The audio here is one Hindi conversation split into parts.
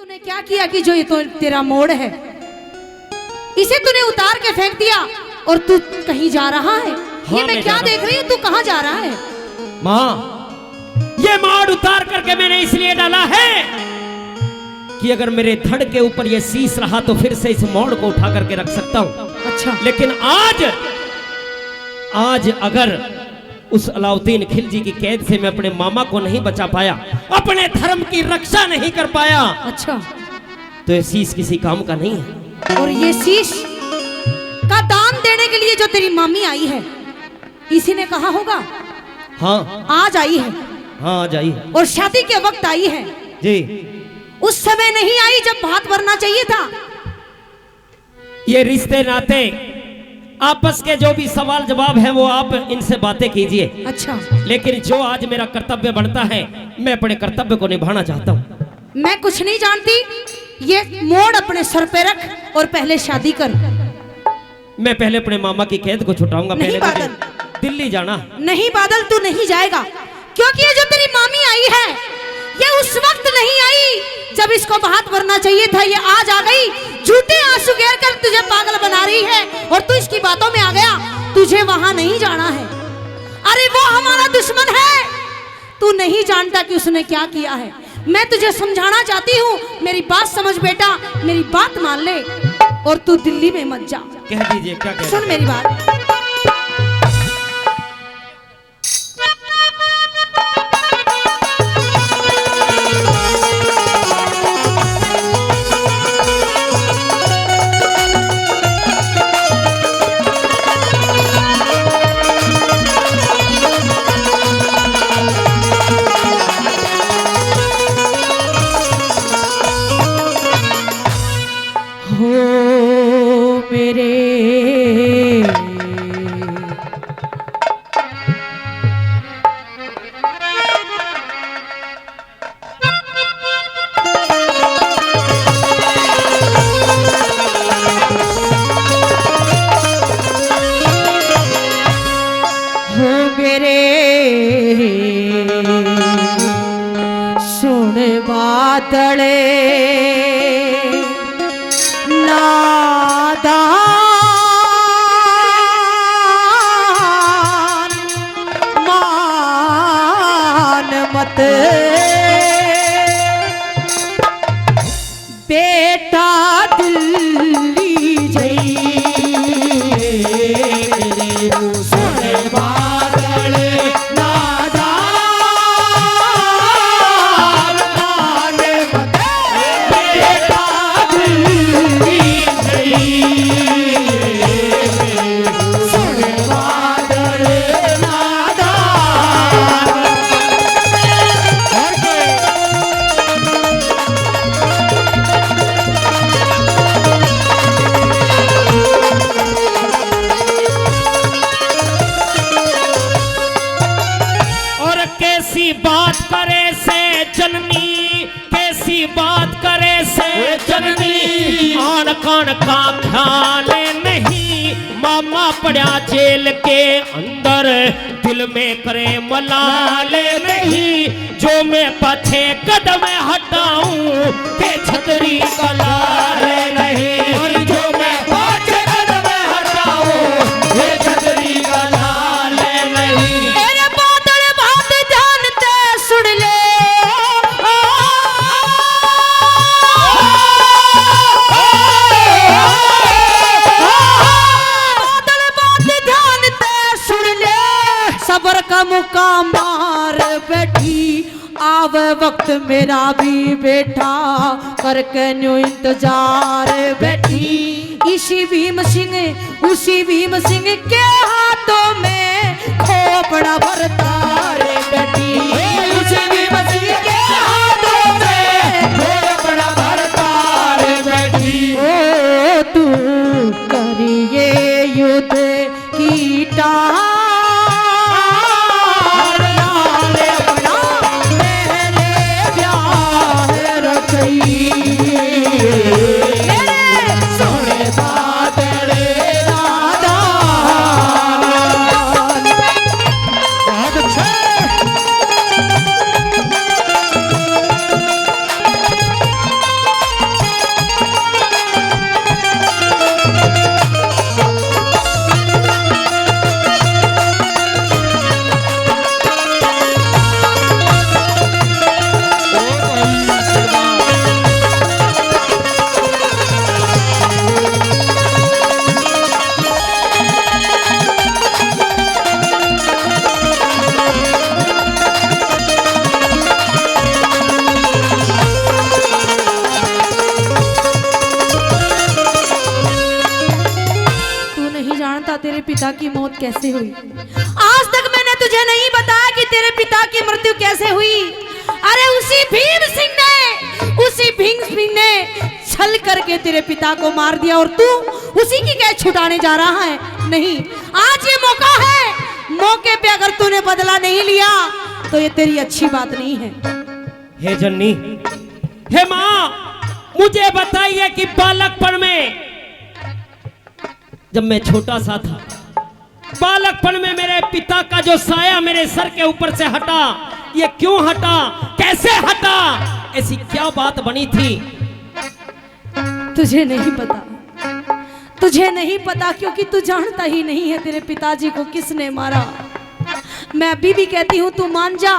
तूने क्या किया कि जो ये तो तेरा मोड़ है, इसे तूने उतार के फेंक दिया और तू कहीं जा रहा है। ये मैं क्या देख रही हूँ, तू कहाँ जा रहा है? माँ, ये मोड़ उतार करके मैंने इसलिए डाला है कि अगर मेरे धड़ के ऊपर ये शीश रहा तो फिर से इस मोड़ को उठा करके रख सकता हूँ। अच्छा, लेकिन आज अगर उस अलाउद्दीन खिलजी की कैद से मैं अपने मामा को नहीं बचा पाया, अपने धर्म की रक्षा नहीं कर पाया, अच्छा, तो ये शीश किसी काम का नहीं है। और ये शीश का दान देने के लिए जो तेरी मामी आई है, इसी ने कहा होगा। हाँ, आज आई है। हाँ, आज आई है। और शादी के वक्त आई है जी। उस समय नहीं आई जब भात भरना चाहिए था। ये रिश्ते नाते आपस के जो भी सवाल जवाब है वो आप इनसे बातें कीजिए। अच्छा, लेकिन जो आज मेरा कर्तव्य बनता है, मैं अपने कर्तव्य को निभाना चाहता हूँ। मैं कुछ नहीं जानती, ये मोड़ अपने सर पे रख और पहले शादी कर। मैं पहले अपने मामा की कैद को छुटाऊंगा। नहीं पहले बादल, दिल्ली जाना। नहीं बादल, तू नहीं जाएगा, क्योंकि ये जो तेरी मामी आई है, ये उस वक्त नहीं आई जब इसको भात भरना चाहिए था। ये आज आ गई, झूठे आंसू गिर कर तुझे पागल बना रही है और तू इसकी बातों में आ गया। तुझे वहां नहीं जाना है। अरे वो हमारा दुश्मन है, तू नहीं जानता कि उसने क्या किया है। मैं तुझे समझाना चाहती हूँ, मेरी बात समझ बेटा, मेरी बात मान ले और तू दिल्ली में मत जा। कह दीजिए क्या कह। सुन मेरी बात। सुन बादले नादान मान मत बेटा दिल्ली जई। सुन बादले बात करे से जननी, कैसी बात करे से जननी, आन कान का ख्याल नहीं। मामा पड़ा जेल के अंदर, दिल में करे मलाल नहीं। जो मैं पछे कदम हटाऊं के छतरी का लाल नहीं। और जो मैं पछे कदम हटाऊं के छतरी का लाल नहीं। सबर का मुका मार बैठी, आव वक्त मेरा भी बेटा करके न्यू इंतजार बैठी। इसी भीम सिंह उसी भीम सिंह के हाथों में खोपड़ा भरता रे बेटी। उसी भीम सिंह के हाथों में खोपड़ा भरता रे बेटी। ओ तू करिए युद्ध की टार, पिता की मौत कैसे हुई। आज तक मैंने तुझे नहीं बताया कि तेरे पिता की मृत्यु कैसे हुई। अरे उसी भीम सिंह ने छल करके तेरे पिता को मार दिया और तू उसी की कैद छुटाने जा रहा है। नहीं, आज ये मौका है, मौके पे अगर तूने बदला नहीं लिया तो ये तेरी अच्छी बात नहीं है। हे जननी, हे माँ, मुझे बताइए कि बालकपन में जब मैं छोटा सा था, बालकपन में मेरे पिता का जो साया मेरे सर के ऊपर से हटा, ये क्यों हटा, कैसे हटा, ऐसी क्या बात बनी थी? तुझे नहीं पता, तुझे नहीं पता क्योंकि तू जानता ही नहीं है तेरे पिताजी को किसने मारा। मैं अभी भी कहती हूँ तू मान जा,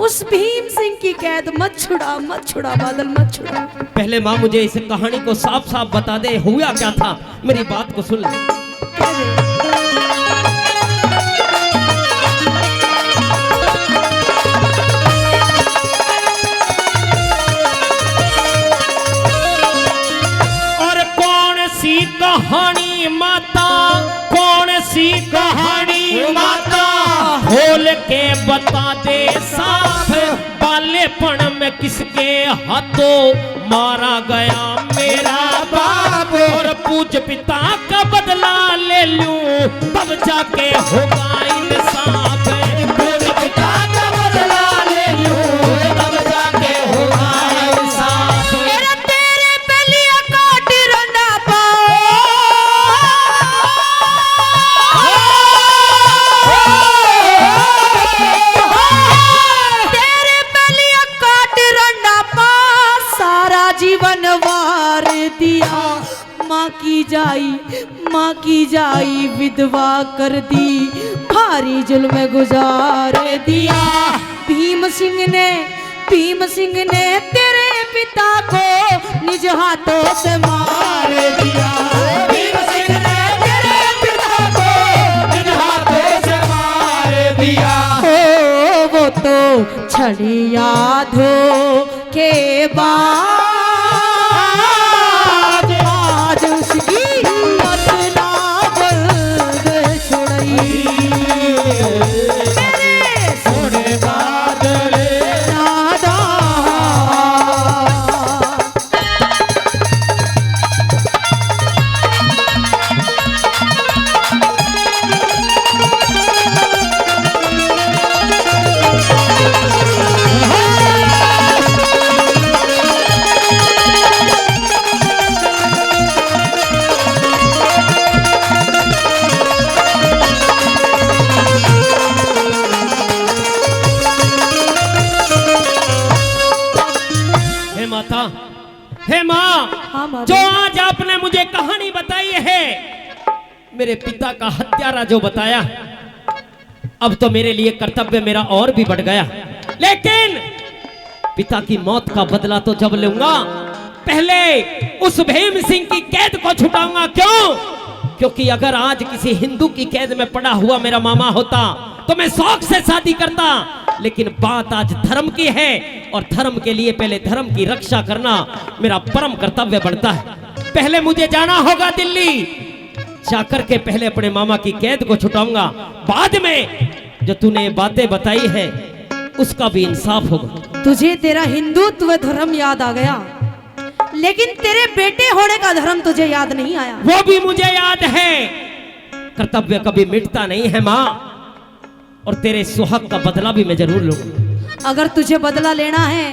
उस भीम सिंह की कैद मत छुड़ा बादल, मत छुड़ा। पहले माँ मुझे इस कहानी को साफ साफ बता दे, हुआ क्या था, मेरी बात को सुन ले। कहानी माता, कौन सी कहानी माता, खोल के बता दे साफ, बालेपन में किसके हाथों मारा गया मेरा बाप, और पूज पिता का बदला ले लूं तब जाके होगा इंसाफ, पूज पिता का बदला ले लूं तब जाके होगा इंसाफ। तेरे पलिया काट रंडा जीवन वार दिया, माँ की जाई विधवा कर दी, भारी जुल्म गुजार दिया। भीम सिंह ने तेरे पिता को निज हाथों से मार दिया, भीम सिंह ने तेरे पिता को निज हाथों से मार दिया। ओ वो तो छड़िया धो के बाद हे माँ, जो आज आपने मुझे कहानी बताई है, मेरे पिता का हत्यारा जो बताया, अब तो मेरे लिए कर्तव्य मेरा और भी बढ़ गया। लेकिन पिता की मौत का बदला तो जब लूंगा, पहले उस भीम सिंह की कैद को छुटाऊंगा। क्यों? क्योंकि अगर आज किसी हिंदू की कैद में पड़ा हुआ मेरा मामा होता तो मैं शौक से शादी करता, लेकिन बात आज धर्म की है और धर्म के लिए पहले धर्म की रक्षा करना मेरा परम कर्तव्य बनता है। पहले मुझे जाना होगा दिल्ली, जाकर के पहले अपने मामा की कैद को छुटाऊंगा, बाद में जो तूने बातें बताई है उसका भी इंसाफ होगा। तुझे तेरा हिंदुत्व धर्म याद आ गया, लेकिन तेरे बेटे होने का धर्म तुझे याद नहीं आया। वो भी मुझे याद है, कर्तव्य कभी मिटता नहीं है माँ, और तेरे सुहाग का बदला भी मैं जरूर लूंगा। अगर तुझे बदला लेना है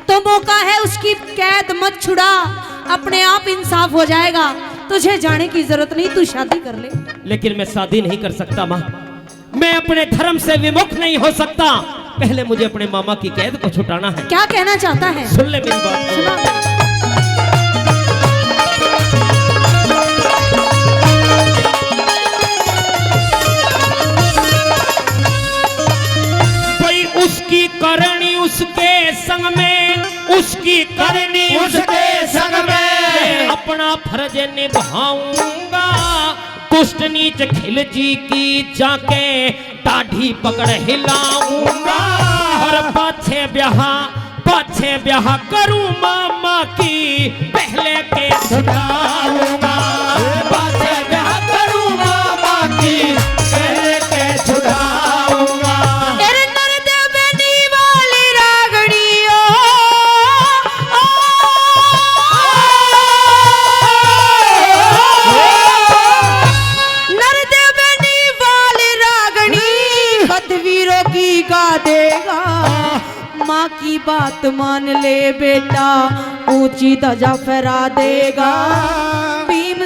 तो मौका है, उसकी कैद मत छुड़ा, अपने आप इंसाफ हो जाएगा। तुझे जाने की जरूरत नहीं, तू शादी कर ले। लेकिन मैं शादी नहीं कर सकता माँ, मैं अपने धर्म से विमुख नहीं हो सकता। पहले मुझे अपने मामा की कैद को छुटाना है। क्या कहना चाहता है? सुन ले मेरी बात। सुना। उसकी करनी उसके संग में, उसकी करनी उसके संग में, अपना फर्ज निभाऊंगा। दुष्ट नीच खिल जी की जाके दाढ़ी पकड़ हिलाऊंगा, और पाछे ब्याह करूं मामा की, पहले के छुड़ाऊंगा। पाछे ब्याह करूं मामा की, बात मान ले बेटा, ऊंची ध्वजा फहरा देगा। भीम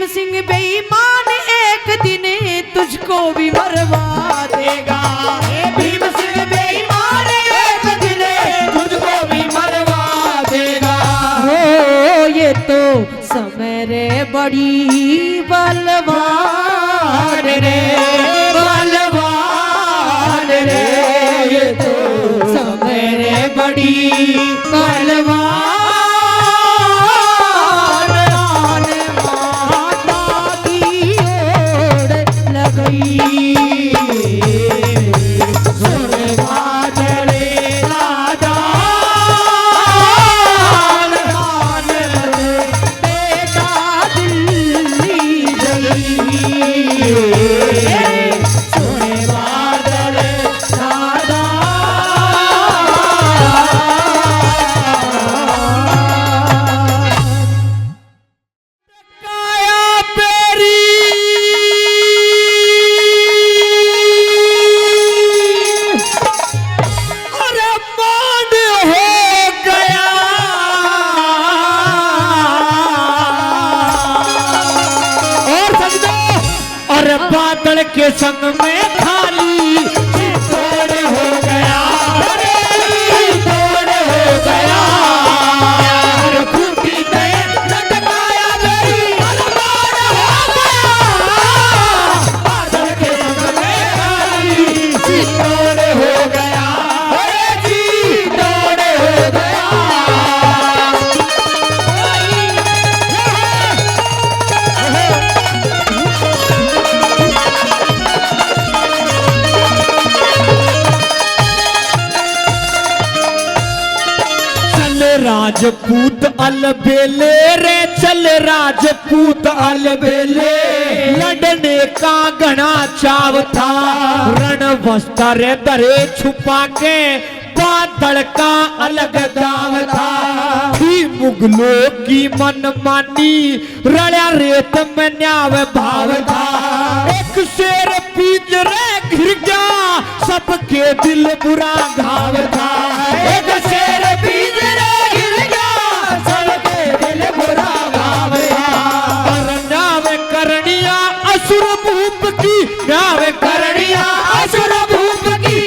सिंह बेईमान एक दिन तुझको भी मरवा देगा। भीम सिंह बेईमान एक दिन तुझको भी मरवा देगा। हो ये तो समय रे बड़ी बलवान रे, बलवान रे, ये तो समय रे बड़ी बलवान। माता की ओर लगई बादल के संग में खाली तोड़ हो गया, तोड़ हो गया। खूंटी पे लटकाया मेरी अरमान हो गया। बादल के संग में खाली तोड़ हो गया, जी तोड़ हो गया। राजपूत अलबेले रे चल, राजपूत अलबेले लड़ने का घना चाव था। रण वस्त्र दरे छुपा के बादल का अलग दाव था। थी मुगलों की मनमानी, रड़ा रेत में न्याव भाव था। एक शेर पिंजरे घिर गया, सबके दिल बुरा घाव था। एक शेर पिंजरे घिर गया, सबके दिल बुरा घाव था। न्याव करनिया असुर भूप की, न्याव करनिया असुर भूप की।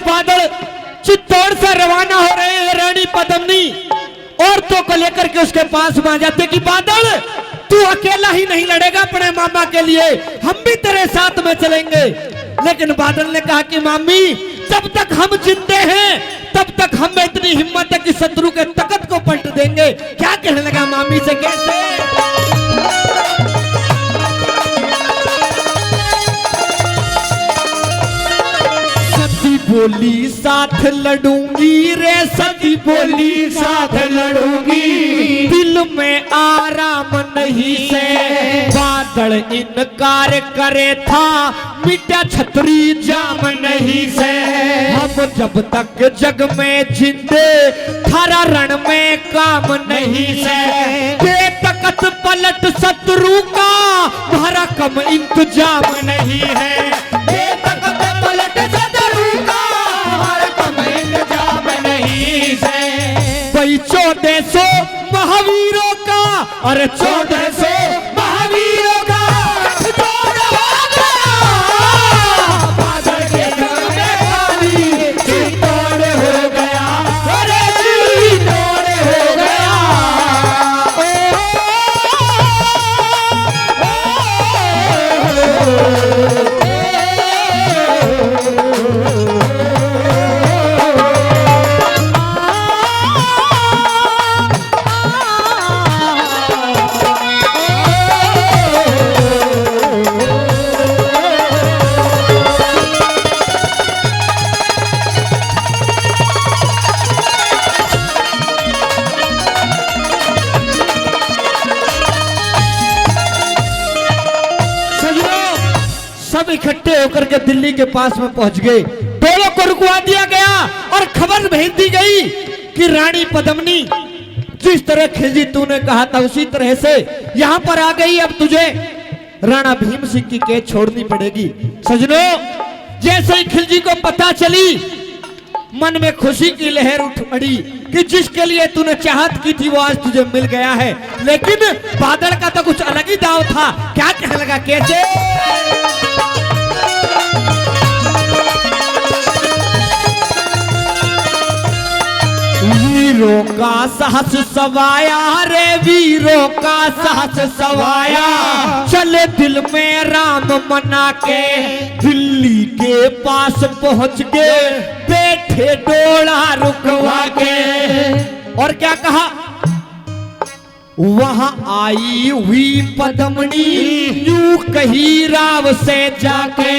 बादल चित्तौड़ से रवाना हो रहे हैं, रानी पद्मिनी औरतों को लेकर के उसके पास आ जाते कि बादल तू अकेला ही नहीं लड़ेगा अपने मामा के लिए, हम भी तेरे साथ में चलेंगे। लेकिन बादल ने कहा कि मामी जब तक हम जिंदे हैं तब तक हम में इतनी हिम्मत है कि शत्रु के तख्त को पलट देंगे। क्या कहने लगा मामी से, कैसे? बोली साथ लड़ूंगी रे, सती बोली साथ लड़ूंगी। दिल में आराम नहीं से बादल इनकार करे था, मिटा छतरी जाम नहीं से। हम जब तक जग में जिंदे थारा रण में काम नहीं से। बेतकत पलट शत्रु का हमारा कम इंतजाम नहीं है। बेतकत पलट शत्रु का हमारा कम इंतजाम नहीं है। भाई 1400 महावीरों का, अरे 1400 महावीरों का जोड़ हो गया। बादल के संग में खाली चित्तौड़ हो गया, अरे चित्तौड़ हो गया। ओ इकट्ठे होकर के दिल्ली के पास में पहुंच गए। डोलों को रुकवा दिया गया और खबर भेज दी गई कि रानी पद्मिनी जिस तरह खिलजी तूने कहा था उसी तरह से यहां पर आ गई, अब तुझे राणा भीम सिंह की कैद छोड़नी पड़ेगी। सजनों, जैसे ही खिलजी को पता चली मन में खुशी की लहर उठ पड़ी कि जिसके लिए तूने चाहत की थी वो आज तुझे मिल गया है। लेकिन बादल का तो कुछ अलग ही दाव था। क्या कहने लगा, कैसे? वीरों का साहस सवाया रे, वीरों का साहस सवाया, चले दिल में राम मना के दिल्ली के पास पहुंच गए, बैठे डोला रुकवा के। और क्या कहा, वहां आई हुई पद्मिनी यूं कही राव से जाके,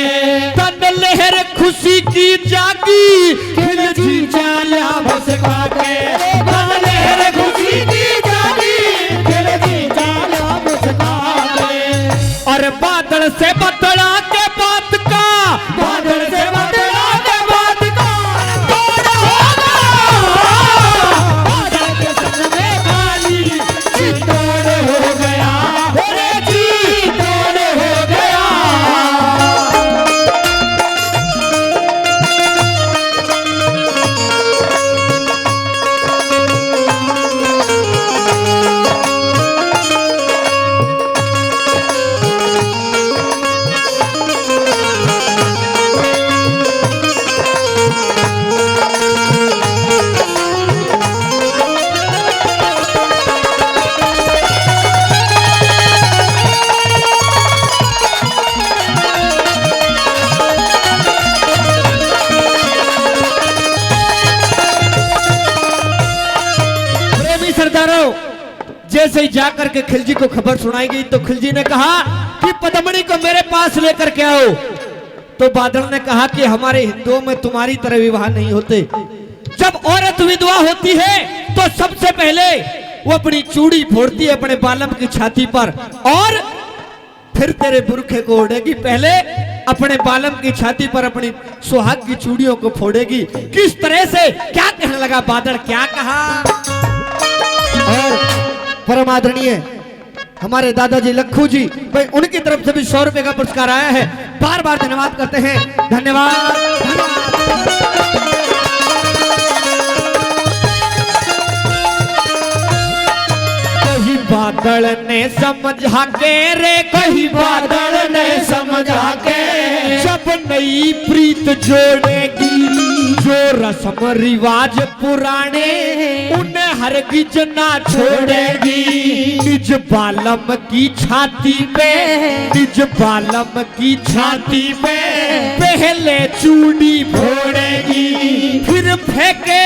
तन लहर खुशी की जागी, खिलजी चाला बस के, तन लहर खुशी की जागी, खिलजी चाला बस के। और बादल से बतला के बात का, बादल से बतला के बात का, तोड़ होगा बादल के संग में खाली, तोड़ हो गया रे जी, तोड़ हो गया। जैसे ही जाकर के खिलजी को खबर सुनाई गई तो खिलजी ने कहा कि पद्मिनी को मेरे पास लेकर के आओ। तो बादल ने कहा कि हमारे हिंदुओं में तुम्हारी तरह विवाह नहीं होते। जब औरत विधवा होती है तो सबसे पहले वो अपनी चूड़ी फोड़ती है अपने बालम की छाती पर और फिर तेरे बुरखे को ओढ़ेगी। पहले अपने बालम की छाती पर अपनी सुहाग की चूड़ियों को फोड़ेगी। किस तरह से क्या कहने लगा बादल, क्या कहा। और परम आदरणीय हमारे दादाजी लखू जी भाई, उनकी तरफ से भी 100 रुपए का पुरस्कार आया है। बार बार धन्यवाद करते हैं। धन्यवाद, कहीं बादल ने समझा के रे, कहीं बादल ने समझा के, जब नई प्रीत जोड़ेगी जो रस्म रिवाज पुराने, उन्हें हरगिज ना छोड़ेगी। निज बालम की छाती पे, निज बालम की छाती पे पहले चूड़ी फोड़ेगी, फिर फेंके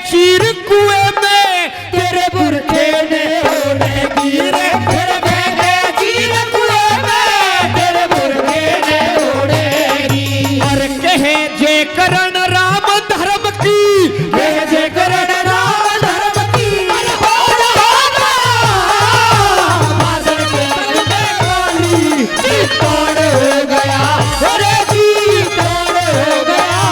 चीर कुएं में तेरे बुरखे ने ओढ़ेगी रे, फिर फेंके चीर कुएं में तेरे बुरखे ने ओढ़ेगी। और कहे जय करण राम धर्म की, कहे जय करण राम धर्म की, बादल के तन में खाली तोड़ हो गया, अरे जी तोड़ हो गया।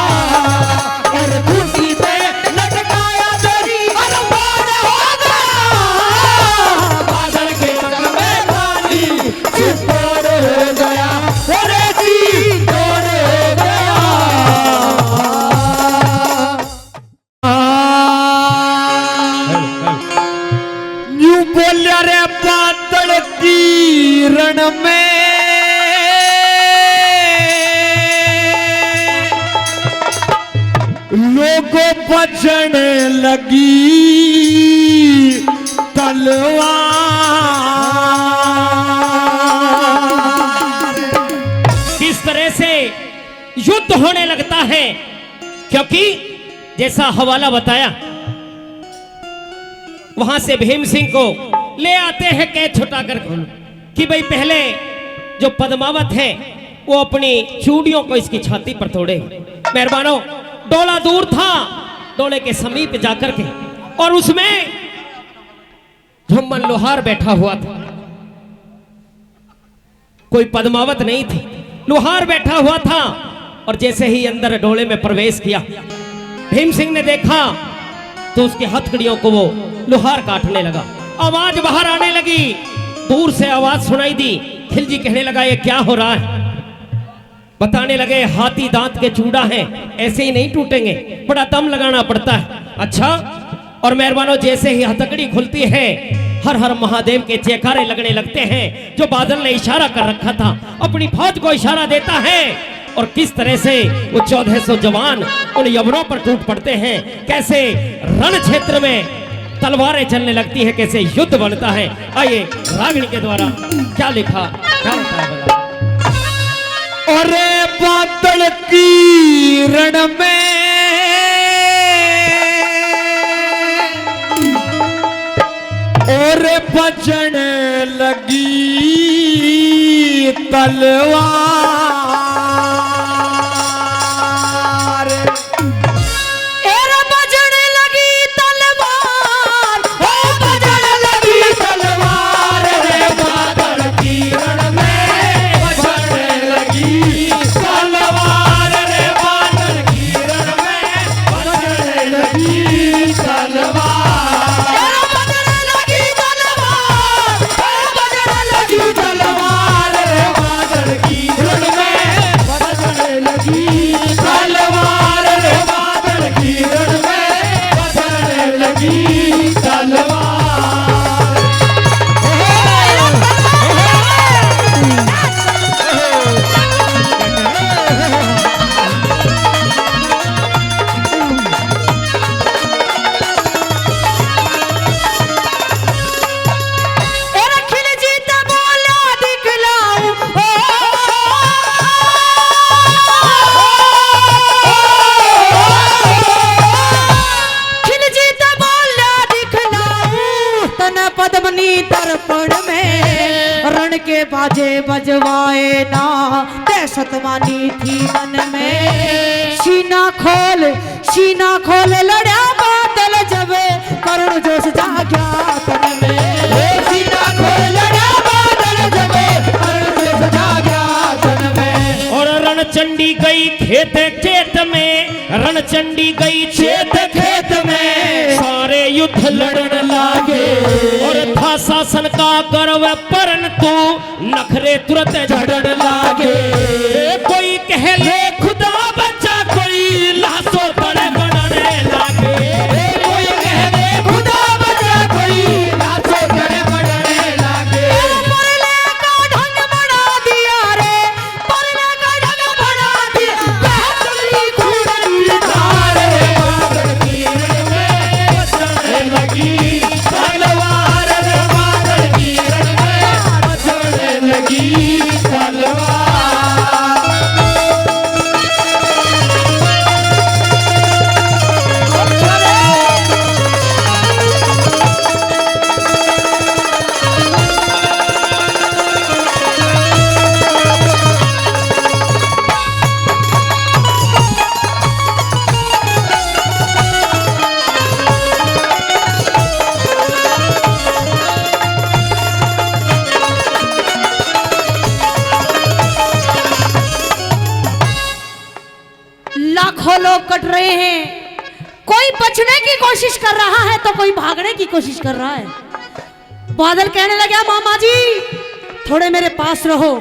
और खुशी पे लटकाया तेरी अरमान होगा, बादल के तन में खाली तोड़ हो गया, अरे जी तोड़ हो गया। यूं बोलिया रे बादल की रण में, लोगों बजन लगी तलवार। किस तरह से युद्ध होने लगता है, क्योंकि जैसा हवाला बताया वहां से भीम सिंह को ले आते हैं कैद छुटा कर कि भाई पहले जो पद्मावत है वो अपनी चूड़ियों को इसकी छाती पर तोड़े। मेहरबानों, डोला दूर था, डोले के समीप जाकर के और उसमें झुम्मन लोहार बैठा हुआ था, कोई पद्मावत नहीं थी। लुहार बैठा हुआ था और जैसे ही अंदर डोले में प्रवेश किया, भीम सिंह ने देखा तो उसकी हथकड़ियों को वो लुहार काटने लगा। आवाज बाहर आने लगी, दूर से आवाज सुनाई दी। खिलजी कहने लगा ये क्या हो रहा है? बताने लगे हाथी दांत के चूड़ा हैं, ऐसे ही नहीं टूटेंगे, बड़ा दम लगाना पड़ता है। अच्छा, और मेहरबानों जैसे ही हथकड़ी खुलती है, हर हर महादेव के जयकारे लगने लगते हैं। जो बादल ने इशारा कर रखा था अपनी फौज को इशारा देता है और किस तरह से वो 1400 जवान उन यवनों पर टूट पड़ते हैं। कैसे रण क्षेत्र में तलवारें चलने लगती है, कैसे युद्ध बनता है। आइए रागिणी के द्वारा क्या लिखा, क्या बताया बता। और बादल की रण में और बजन लगी तलवार, बाजे बजवाए ना दहशत मानी थी मन में। सीना खोल लड़ा बादल जब करुण जोश जाग्या तन में। सीना खोल लड़ा बादल जब करुण जोश जाग्या तन में। और रणचंडी गई खेत खेत में, रणचंडी गई खेत खेत में, सारे युद्ध लड़न लागे। और था शासन का गर्व परंतु नखरे तुरंत झड़न लागे। कोई कह ले खुदा बच्चा, कोई लाशों पर बढ़ने लागे। कोई कह ले खुदा बचा, कोई लाशों पर बढ़ने लागे। परले का ढंग बना दिया रे, परले का ढंग बना दिया। बहतरी खून धार रे बादल की रण में बजने लगी तलवार, रे बादल की रण में बजने लगी तलवार। लाखों लोग कट रहे हैं, कोई बचने की कोशिश कर रहा है तो कोई भागने की कोशिश कर रहा है। बादल कहने लगा मामा जी थोड़े मेरे पास रहो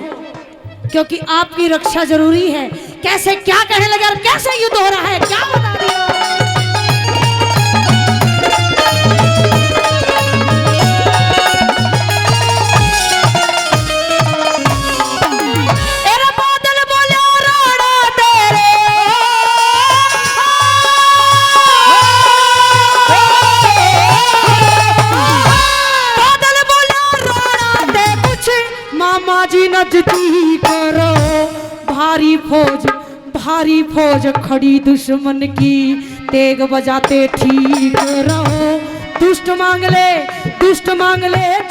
क्योंकि आपकी रक्षा जरूरी है। कैसे क्या कहने लगा, कैसे युद्ध हो रहा है क्या बता दिया। नजदीक करो भारी फौज खड़ी दुश्मन की, तेग बजाते ठीक रहो। दुष्ट मांग ले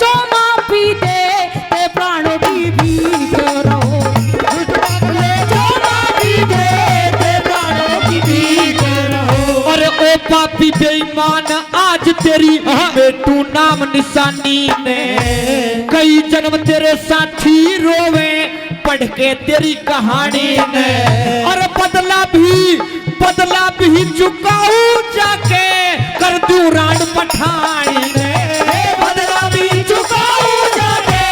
जो माफी दे, ते प्राणों की भीख रहो। दुष्ट मांग ले जो माफी दे, ते प्राणों की भीख रहो। और ओ पापी बेईमान आज तेरी बेटू नाम निशानी ने, कई जन्म तेरे साथी रोवे पढ़ के तेरी कहानी ने, और बदला भी चुकाऊं जाके कर दूं राण पठानी ने, बदला भी चुकाऊं जाके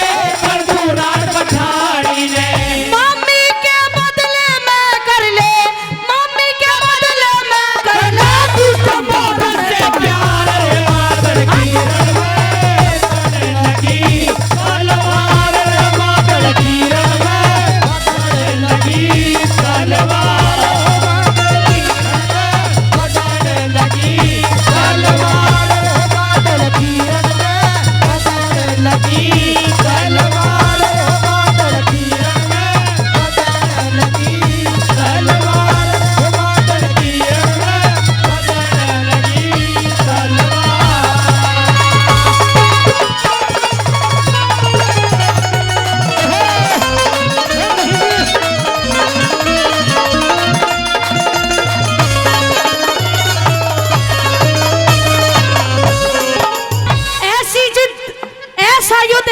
कर दूं राण पठानी ने। मम्मी के बदले में कर ले, मम्मी के बदले में कर ले तुझको बादल से प्यार रे बादल की रण में चढ़ने लगी तलवार रे बादल की रण में चढ़ने लगी तलवार।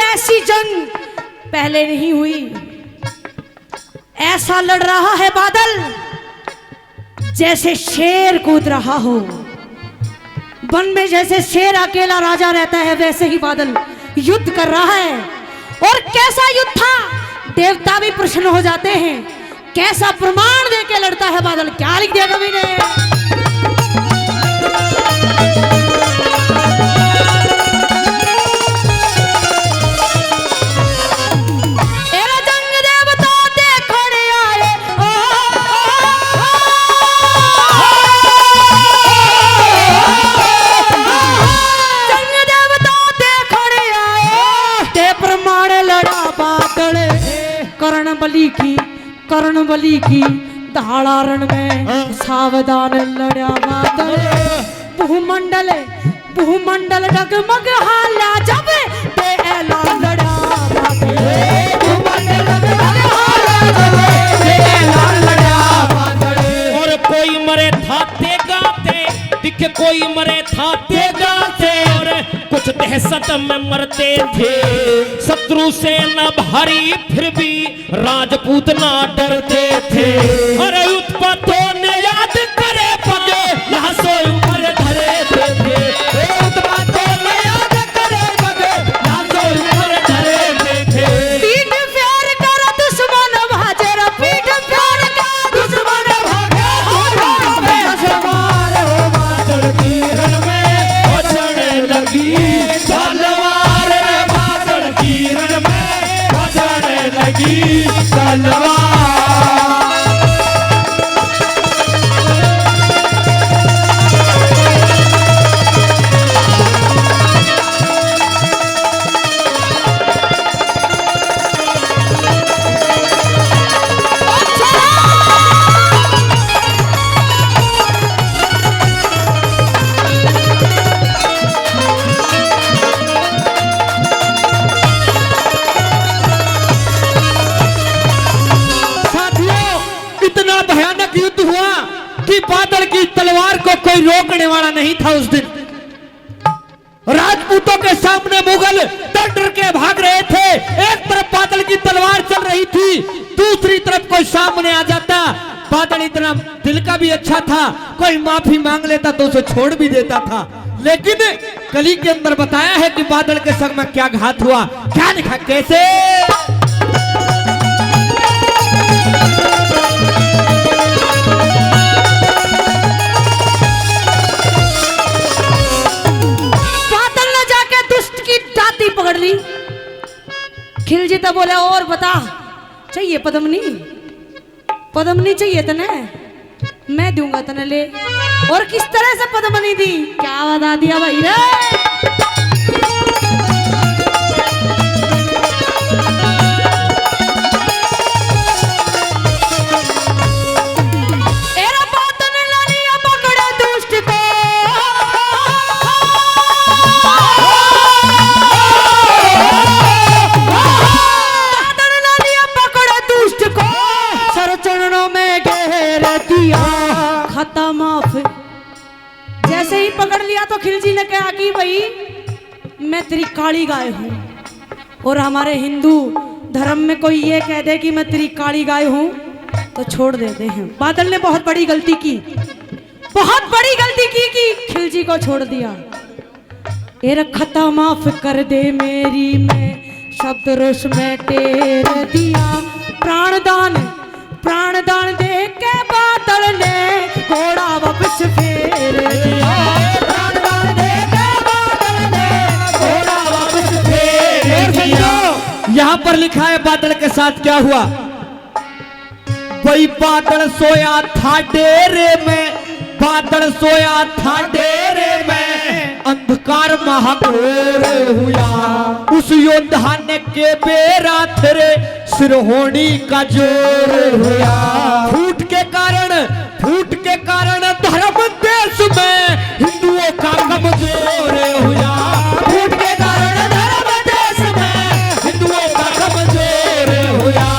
ऐसी जंग पहले नहीं हुई। ऐसा लड़ रहा है बादल जैसे शेर कूद रहा हो। वन में जैसे शेर अकेला राजा रहता है वैसे ही बादल युद्ध कर रहा है। और कैसा युद्ध था, देवता भी प्रसन्न हो जाते हैं। कैसा प्रमाण देके लड़ता है बादल, क्या लिख दिया कवि ने। कर्ण बली की दहाड़ा रण में सावधान लड़ा बादल। भूमंडल डगमग हाला जब ते ऐलान लड़ा बादल। और कोई मरे थाते गाते दिखे, कोई मरे थाते गाते, और कुछ दहशत में मरते थे। शत्रु से न भारी फिर भी राजपूत ना डरते थे। और उत्पत्तों ने याद करे पगे लाशों ऊपर धरे थे। उत्पत्तों ने याद करे पगे लाशों ऊपर धरे थे। पीठ प्यार कर दुश्मन भाजे रे, पीठ प्यार कर दुश्मन भागे। सवार हो बादल की रण में चढ़ने लगी तलवार रे बादल की रण में चढ़ने लगी तलवार। भयानक युद्ध हुआ कि बादल की तलवार को कोई रोकने वाला नहीं था। उस दिन राजपूतों के सामने मुगल डर के भाग रहे थे। एक तरफ बादल की तलवार चल रही थी, दूसरी तरफ कोई सामने आ जाता। बादल इतना दिल का भी अच्छा था, कोई माफी मांग लेता तो उसे छोड़ भी देता था। लेकिन कली के अंदर बताया है कि बादल के संग में क्या घात हुआ, क्या लिखा, कैसे। पकड़ ली। खिलजी तो बोले और बता, चाहिए पद्मनी, पद्मनी चाहिए तने, मैं दूंगा तने ले। और किस तरह से पद्मनी दी, क्या बता दिया भाई रे। जैसे ही पकड़ लिया तो खिलजी ने कहा कि भाई मैं तेरी काली गाय हूं और हमारे हिंदू धर्म में कोई ये कह दे कि मैं तेरी काली गाय हूं तो छोड़ देते हैं। बादल ने बहुत बड़ी गलती की, बहुत बड़ी गलती की कि खिलजी को छोड़ दिया। ये खता माफ कर दे मेरी, मैं शब्द रोष में तेरे दिया। प्राणदान प्राणदान दे के बादल ने घोड़ा वापस फेर दिया। प्राणदान दे के बादल ने घोड़ा वापस फेर दिया। यहाँ पर लिखा है बादल के साथ क्या हुआ। वही बादल सोया था डेरे में, बादल सोया था डेरे में, अंधकार महाघोर हुआ। उस योद्धा ने के बेरा तेरे सिरहोनी का जोर हुआ। फूट के कारण धर्म देश में हिंदुओं का कमजोर हुआ। फूट के कारण धर्म देश में हिंदुओं का कमजोर हुआ।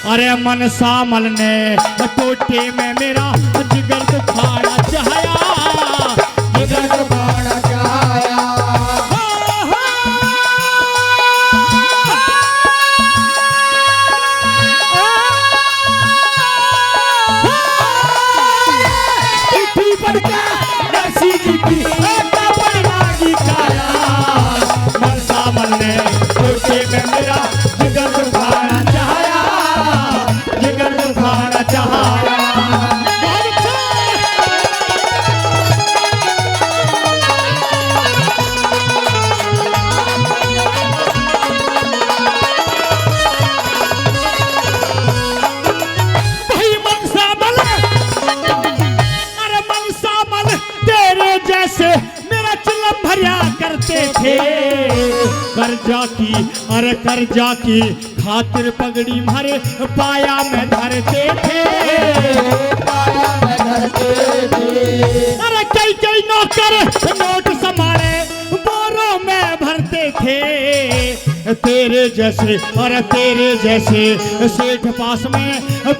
अरे मनसा मल ने टोटे में मेरा जिगर दुखाना चाहया, जिगर दुखाना चाहया। मनसा मल ने टोटे में मेरा जिगर दुखाना चाहया, जिगर दुखाना चाहया। भाई मनसा मल, अरे मनसा मल तेरे जैसे मेरा चिलम भरिया करते थे। कर्जा की, अरे कर्जा की खातिर पगड़ी मारे पाया में धरते थे, पाया में धरते थे। अरे कई कई नौकर नोट संभाले बोरों में भरते थे। तेरे जैसे, अरे तेरे जैसे सेठ पास में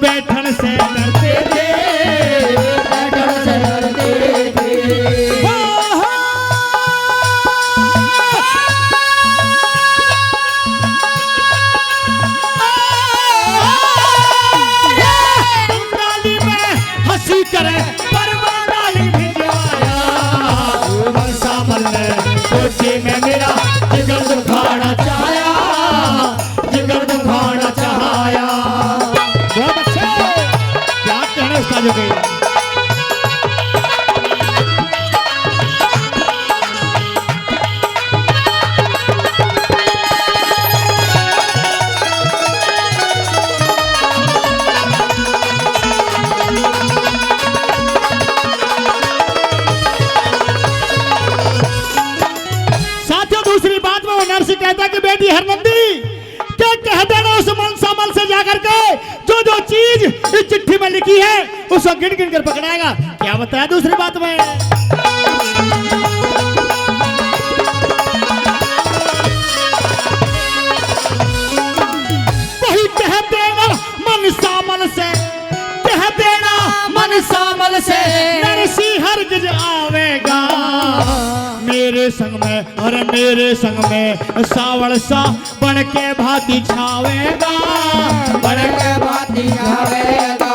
बैठन से डरते थे, बैठन से डरते थे। करे परवाना भिजवाया, मनसा मल ने टोटे में मेरा जिगर दुखाना चाहया, जिगर दुखाना चाहया। बहुत अच्छे, क्या कहना उसका जो गई। कहता कि बेटी हरनंदी क्या कह देना उस मनसा मल से जाकर के, जो जो चीज इस चिट्ठी में लिखी है उसको गिन गिन कर पकड़ाएगा। क्या बताया दूसरी बात में, वही कह देना मनसा मल से, कह देना मनसा मल से नरसी हरगिज आवेगा मेरे संग में, अरे मेरे संग में सावड़ सा बन के भाती छावेगा, बन के भाती छावेगा।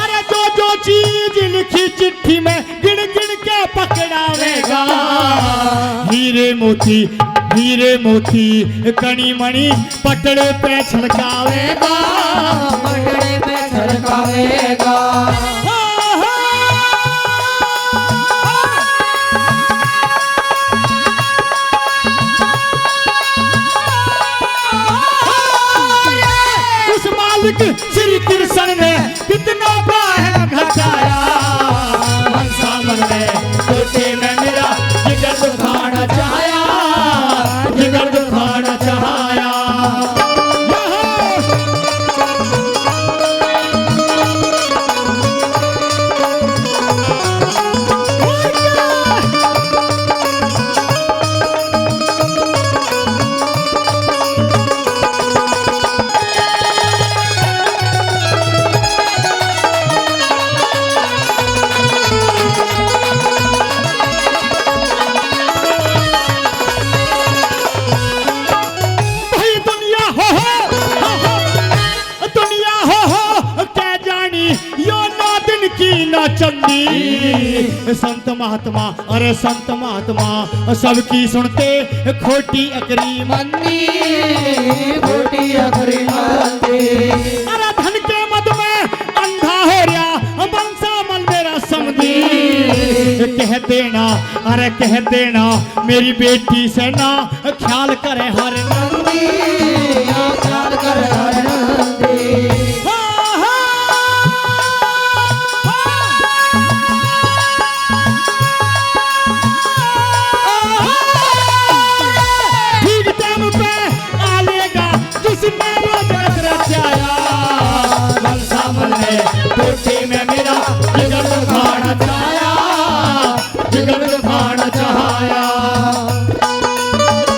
अरे जो जो चीज लिखी चिट्ठी में गिन गिन के पकड़ावेगा। हीरे मोती, हीरे मोती कणी मणि पटड़े पे छलकावेगा, पटड़े पे छलकावेगा। उस मालिक श्री कृष्ण ने कितना बाह घटाया, मनसामन में टोटे में मेरा जिगर दुखाना चाहया, जिगर दुखाना चाहया। चंदी संत महात्मा, अरे संत महात्मा सबकी सुनते खोटी अकरी मंदी, खोटी अकरी मंदी। अरे धन के मद में अंधा हो रहा बंसामल मेरा समझी, कह देना अरे कह देना मेरी बेटी से ना ख्याल करे हर नंदी, ख्याल करे हर नंदी। टोटे में मेरा जिगर दुखाना चाहया, जिगर दुखाना चाहया।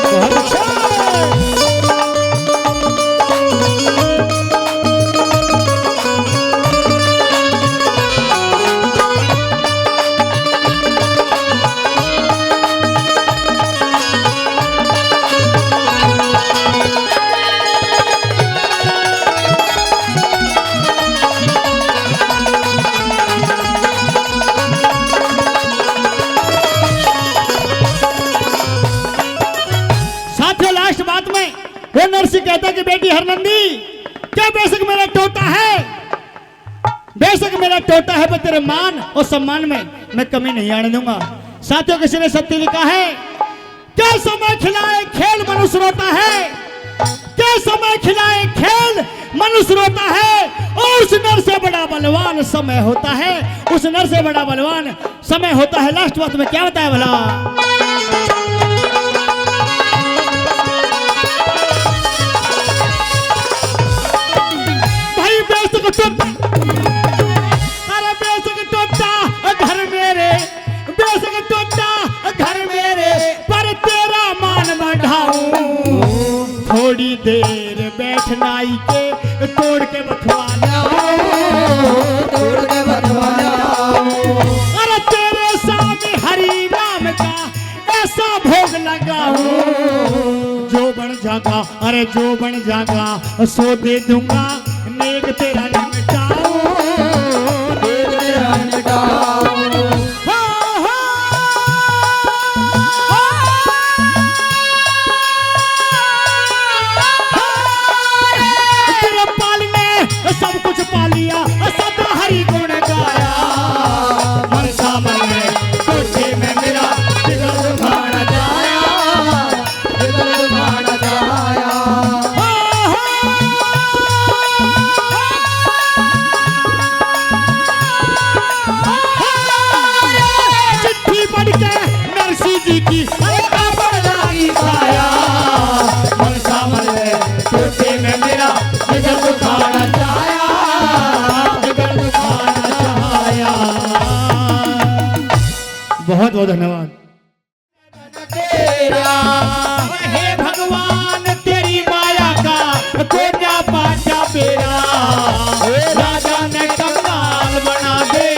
बहुत अच्छा। वो नरसिंह कहता कि बेटी हरनंदी क्या बेशक मेरा टोटा है, बेशक मेरा टोटा है, पर तेरे मान और सम्मान में मैं कमी नहीं आने दूंगा। साथियों किसी ने सत्य लिखा है, क्या समय खिलाए खेल मनुष्य रोता है, क्या समय खिलाए खेल मनुष्य रोता है, और उस नर से बड़ा बलवान समय होता है, उस नर से बड़ा बलवान समय होता है। लास्ट बात में क्या बताया भला, अरे बेशक टोटा घर मेरे, बेशक टोटा घर मेरे, पर तेरा मान बढ़ाऊं, थोड़ी देर बैठनाई के तोड़ के बथवा लाऊं, तोड़ के बथवा लाऊं। अरे तेरे सामने हरि राम का ऐसा भोग लगाऊं, जो बन जागा अरे जो बन जागा सो दे दूंगा, नेक तेरा निमटाऊं, नेक तेरा निमटाऊं। तेरे पालने सब कुछ पा लिया, सदा हरि गुण गाया, मनसामन में टोटे में मेरा जिगर दुखाना चाहया, जिगर दुखाना चाहया। चिट्ठी पढ़ के नरसिंह जी की मनसामन में टोटे में मेरा जिगर दुखाना चाहया, जिगर दुखाना चाहया। बहुत बहुत धन्यवाद। हे भगवान तेरी माया का कोन्या पाचा बेरा, राजा ने कंगाल बना दे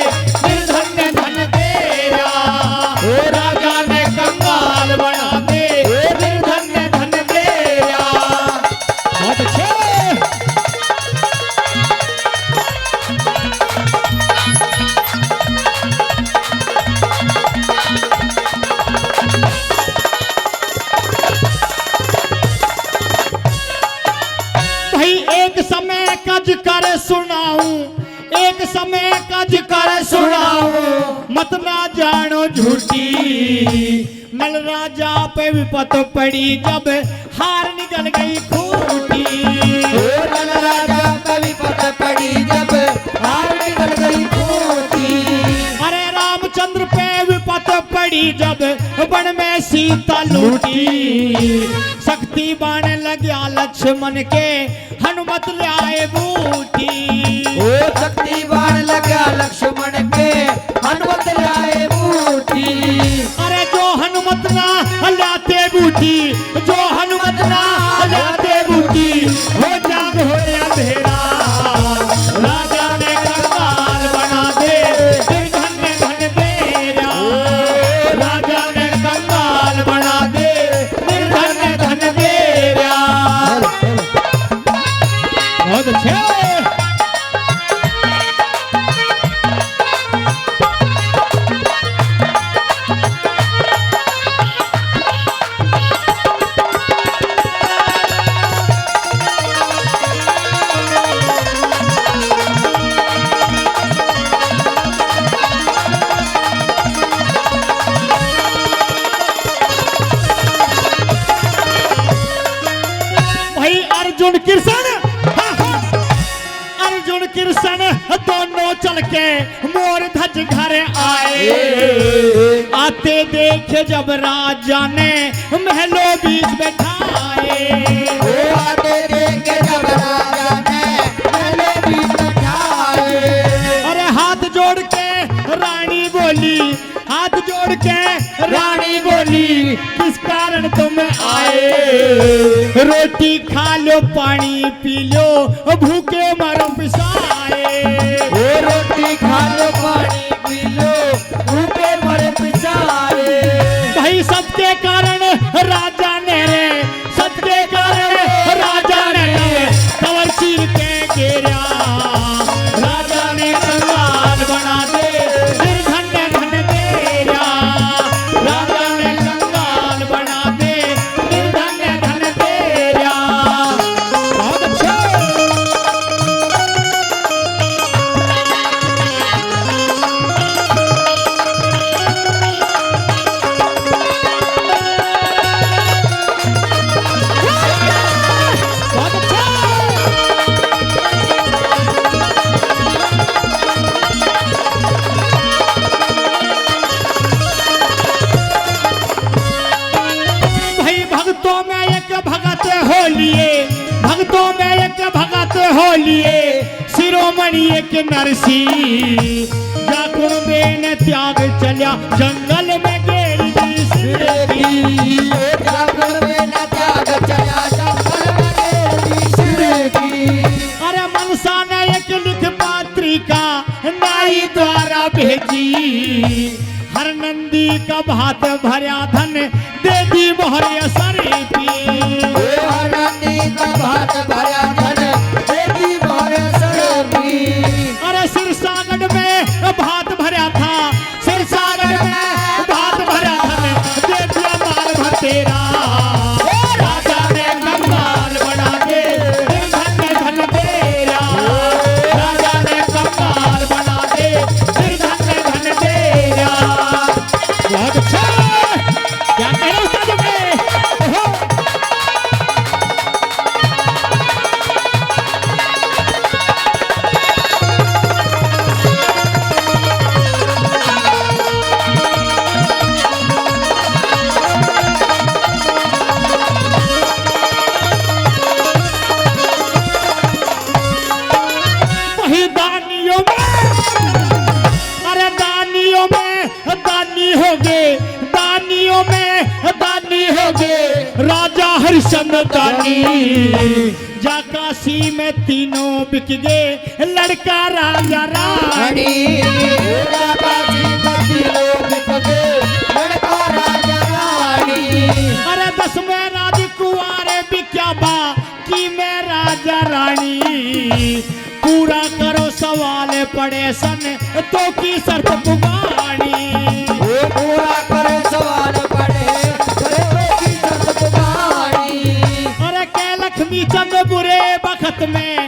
निर्धन ने धन तेरा, राजा ने कंगाल बना दे निर्धन ने धन तेरा। बहुत अच्छे। तुम्हें कज कर सुनाऊं मत ना जानो झूठी। नल राजा पे विपत पड़ी जब हार निकल गई खूटी। नल राजा पे विपत पड़ी जब हार निकल गई खूटी। अरे रामचंद्र पे विपत पड़ी जब वन में सीता लूटी। शक्ति बाण लग्या लक्ष्मण के हनुमत लाए बूटी। ओ शक्ति बाण लगा लक्ष्मण के हनुमत लाए बूटी। अरे जो हनुमत ना लाते बूटी, जो हनुमत ना लाते बूटी, हो जाग हो अंधेरा। राजा ने कंगाल बना दे फिर धन धन तेरा। राजा ने कंगाल बना दे फिर धन धन तेरा। बहुत अच्छे। अर्जुन कृष्ण, अर्जुन कृष्ण दोनों चल के मोर ध्वज घर आए। आते देखे जब राजा ने महलों बीच बैठाए। आते देखे जब राजा ने महलों बीच बैठाए। अरे हाथ जोड़ के रानी बोली, हाथ जोड़ के रानी बोली, किस कारण तुम आए। रोटी खा लो पानी पी लो भूखे मरो पिसाए। रोटी खा लो पानी पी लो भूखे मरे पिसाए। भाई सबके कारण राजा ने रे, सबके कारण राजा ने कवर चीर के गिरा। राजा ने कंगाल बना दे फिर धन धन तेरा। राजा ने कंगाल बना दे फिर धन धन तेरा। बहुत अच्छा। बहुत अच्छा। भाई भक्तों में एक भगत हो लिए, भक्तों में एक भगत हो लिए, शिरोमणि एक नरसी। जाकुर बेन त्याग चलिया जंगल में गेड़ी सिर की। अरे मनसा ने एक लिख पत्रिका नाई द्वारा भेजी। हर नंदी का भात भरा धन दे दी मोहर असर की। अरे सिरसागढ़ में भात भरा था, सिरसागढ़ में भात भरा धन दे दिया माल भतेरा। राजा ने कंगाल बना दे फिर धन धन तेरा। राजा ने कंगाल बना दे फिर धन धन तेरा। बहुत अच्छा। क्या कह रहे उस्ताद में? ओहो। वही दानियों में, अरे दानियों में दानी हो गए, दानियों में दानी हो गए राजा हरिश्चंद्र दानी। जा काशी में तीनों बिक गए लड़का राजा रानी। अरे 10 में राजकुमार बिक्या बा की मैं राजा रानी। पूरा करो सवाल पड़े सन तो की शर्त पुगानी। पूरा करे सवाल पड़े की शर्त पुगानी। अरे के लक्ष्मी चंद बुरे बखत में